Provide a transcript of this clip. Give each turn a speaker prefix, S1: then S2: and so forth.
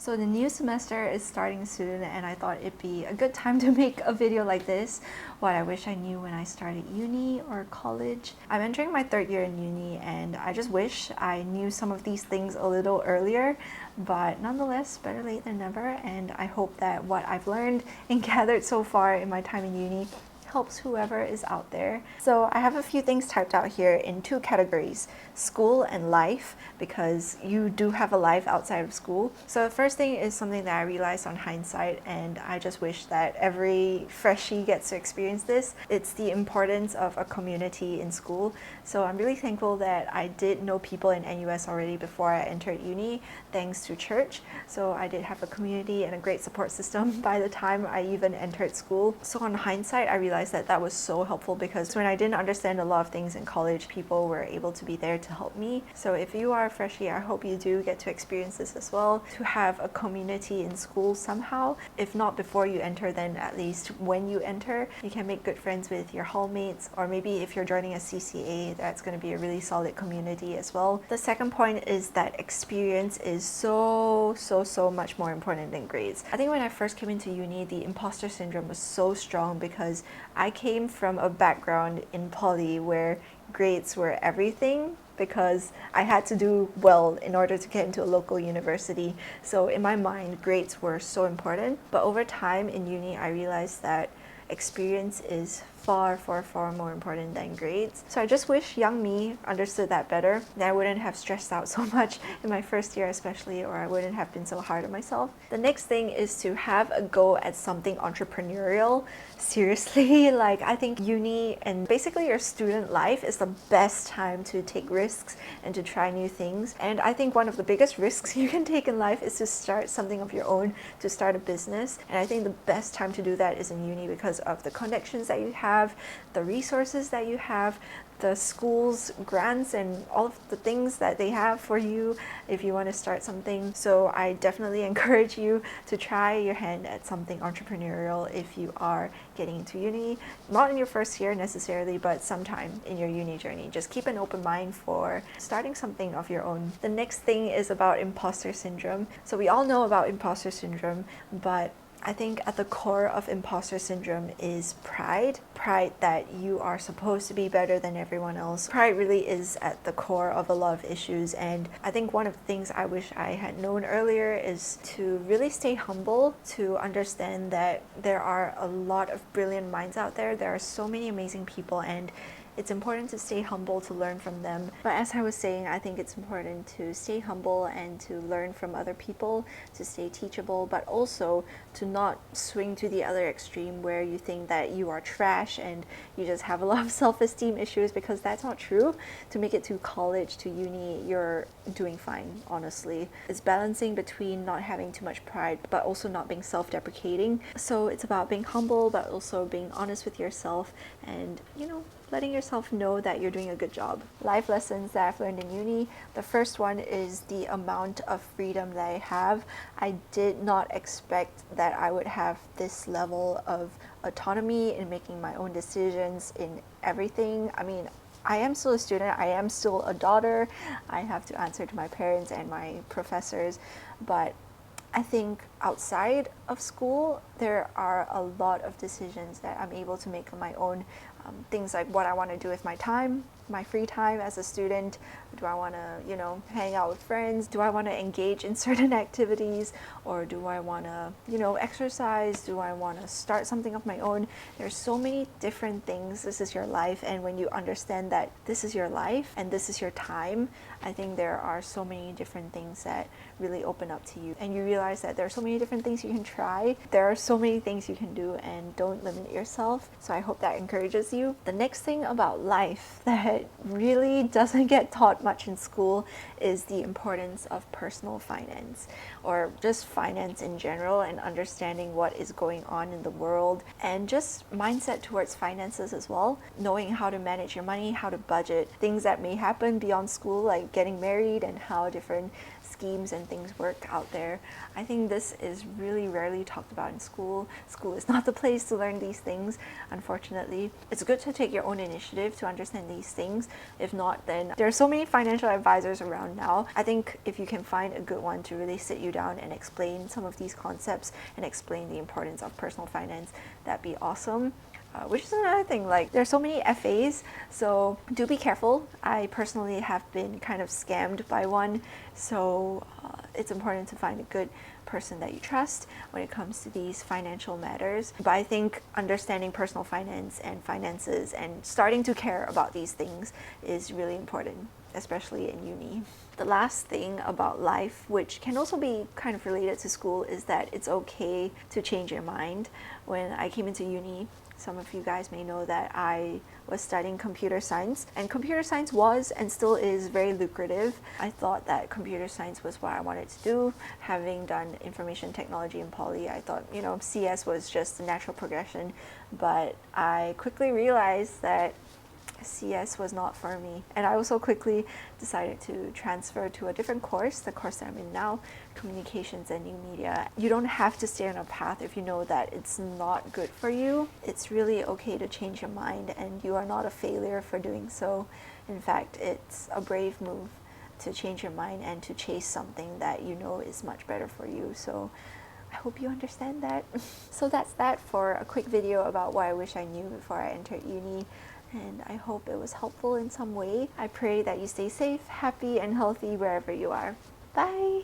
S1: So the new semester is starting soon, and I thought it'd be a good time to make a video like this, what I wish I knew when I started uni or college. I'm entering my third year in uni, and I just wish I knew some of these things a little earlier, but nonetheless, better late than never, and I hope that what I've learned and gathered so far in my time in uni helps whoever is out there. So I have a few things typed out here in two categories, school and life, because you do have a life outside of school. So the first thing is something that I realized on hindsight, and I just wish that every freshie gets to experience this. It's the importance of a community in school. So I'm really thankful that I did know people in NUS already before I entered uni, thanks to church. So I did have a community and a great support system by the time I even entered school. So on hindsight, I realized that was so helpful, because when I didn't understand a lot of things in college, people were able to be there to help me. So if you are a freshie, I hope you do get to experience this as well, to have a community in school somehow. If not before you enter, then at least when you enter, you can make good friends with your hallmates, or maybe if you're joining a CCA, that's going to be a really solid community as well. The second point is that experience is so much more important than grades. I think when I first came into uni, the imposter syndrome was so strong because I came from a background in poly where grades were everything, because I had to do well in order to get into a local university. So in my mind, grades were so important. But over time in uni, I realized that experience is far more important than grades. So I just wish young me understood that better, that I wouldn't have stressed out so much in my first year especially, or I wouldn't have been so hard on myself. The next thing is to have a go at something entrepreneurial. Seriously, like I think uni and basically your student life is the best time to take risks and to try new things. And I think one of the biggest risks you can take in life is to start something of your own, to start a business. And I think the best time to do that is in uni, because of the connections that you have, the resources that you have, the school's grants and all of the things that they have for you if you want to start something. So I definitely encourage you to try your hand at something entrepreneurial if you are getting into uni. Not in your first year necessarily, but sometime in your uni journey. Just keep an open mind for starting something of your own. The next thing is about imposter syndrome. So we all know about imposter syndrome, but I think at the core of imposter syndrome is pride. Pride that you are supposed to be better than everyone else. Pride really is at the core of a lot of issues, and I think one of the things I wish I had known earlier is to really stay humble, to understand that there are a lot of brilliant minds out there. There are so many amazing people, and it's important to stay humble, to learn from them. But as I was saying, I think it's important to stay humble and to learn from other people, to stay teachable, but also to not swing to the other extreme where you think that you are trash and you just have a lot of self-esteem issues, because that's not true. To make it to college, to uni, you're doing fine, honestly. It's balancing between not having too much pride, but also not being self-deprecating. So it's about being humble, but also being honest with yourself and, letting yourself know that you're doing a good job. Life lessons that I've learned in uni. The first one is the amount of freedom that I have. I did not expect that I would have this level of autonomy in making my own decisions in everything. I mean, I am still a student, I am still a daughter, I have to answer to my parents and my professors, but I think outside of school, there are a lot of decisions that I'm able to make on my own. Things like what I want to do with my time, my free time as a student. Do I want to, hang out with friends? Do I want to engage in certain activities? Or do I want to, exercise? Do I want to start something of my own? There's so many different things. This is your life. And when you understand that this is your life and this is your time, I think there are so many different things that really open up to you. And you realize that there are so many different things you can try. There are so many things you can do, and don't limit yourself. So I hope that encourages you. The next thing about life that really doesn't get taught much in school is the importance of personal finance, or just finance in general, and understanding what is going on in the world, and just mindset towards finances as well. Knowing how to manage your money, how to budget, things that may happen beyond school, like getting married, and how different schemes and things work out there. I think this is really rarely talked about in school. School is not the place to learn these things, unfortunately. It's good to take your own initiative to understand these things. If not, then there are so many financial advisors around now. I think if you can find a good one to really sit you down and explain some of these concepts and explain the importance of personal finance, that'd be awesome. Which is another thing, like there's so many FAs, so do be careful. I personally have been kind of scammed by one, so it's important to find a good person that you trust when it comes to these financial matters. But I think understanding personal finance and finances and starting to care about these things is really important, especially in uni. The last thing about life, which can also be kind of related to school, is that it's okay to change your mind. When I came into uni, some of you guys may know that I was studying computer science, and computer science was and still is very lucrative. I thought that computer science was what I wanted to do. Having done information technology in poly, I thought, CS was just a natural progression, but I quickly realized that CS was not for me, and I also quickly decided to transfer to a different course, the course that I'm in now, communications and new media. You don't have to stay on a path if you know that it's not good for you. It's really okay to change your mind, and you are not a failure for doing so. In fact, it's a brave move to change your mind and to chase something that you know is much better for you. So I hope you understand that. So that's that for a quick video about what I wish I knew before I entered uni. And I hope it was helpful in some way. I pray that you stay safe, happy, and healthy wherever you are. Bye!